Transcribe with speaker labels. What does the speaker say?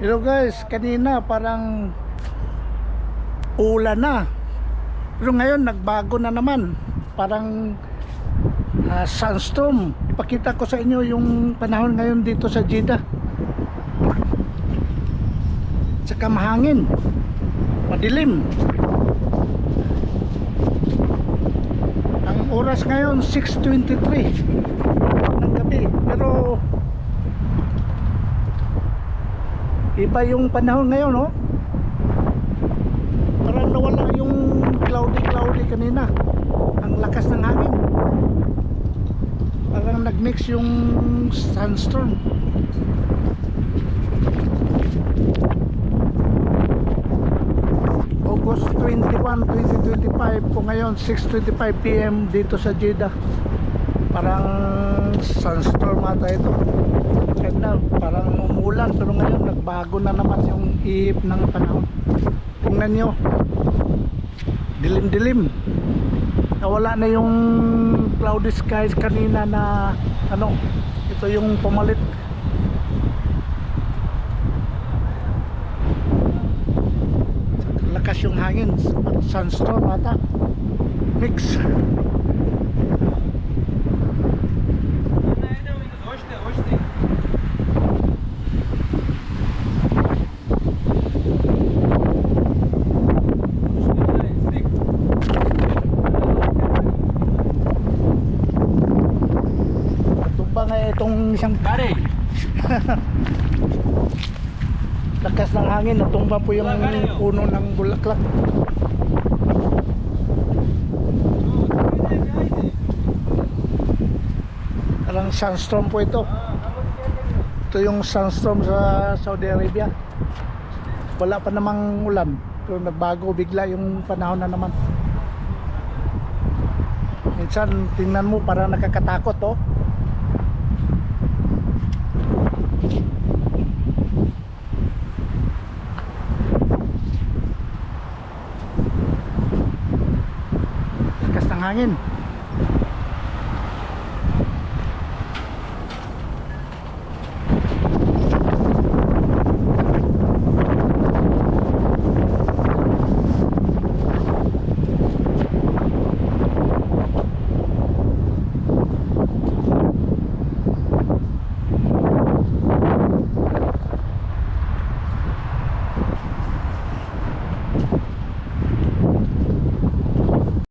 Speaker 1: Hello guys, kanina parang ulan na. Pero ngayon nagbago na naman. Parang sunstorm. Ipakita ko sa inyo yung panahon ngayon dito sa Jeddah. Tsaka mahangin. Madilim. Ang oras ngayon 6:23 ng gabi. Pero iba yung panahon ngayon, oh. Parang nawala yung cloudy kanina. Ang lakas ng hangin. Parang nagmix yung sunstorm. August 21, 2025 po ngayon, 6:25 PM dito sa Jeddah. Parang sunstorm ata ito. Ganda, parang umulan, pero ngayon nagbago na naman yung ihip ng panahon. Tingnan nyo, dilim-dilim. Nawala na yung cloudy skies kanina na ano, ito yung pumalit. Lakas yung hangin, sunstorm ata. Mix. Itong isang pare. Lakas ng hangin, natumba po yung puno ng bulaklak. Parang sunstorm po ito. Ito yung sunstorm sa Saudi Arabia. Wala pa namang ulan, pero nagbago bigla yung panahon na naman. Minsan tingnan mo parang nakakatakot, oh. Lakas ng hangin.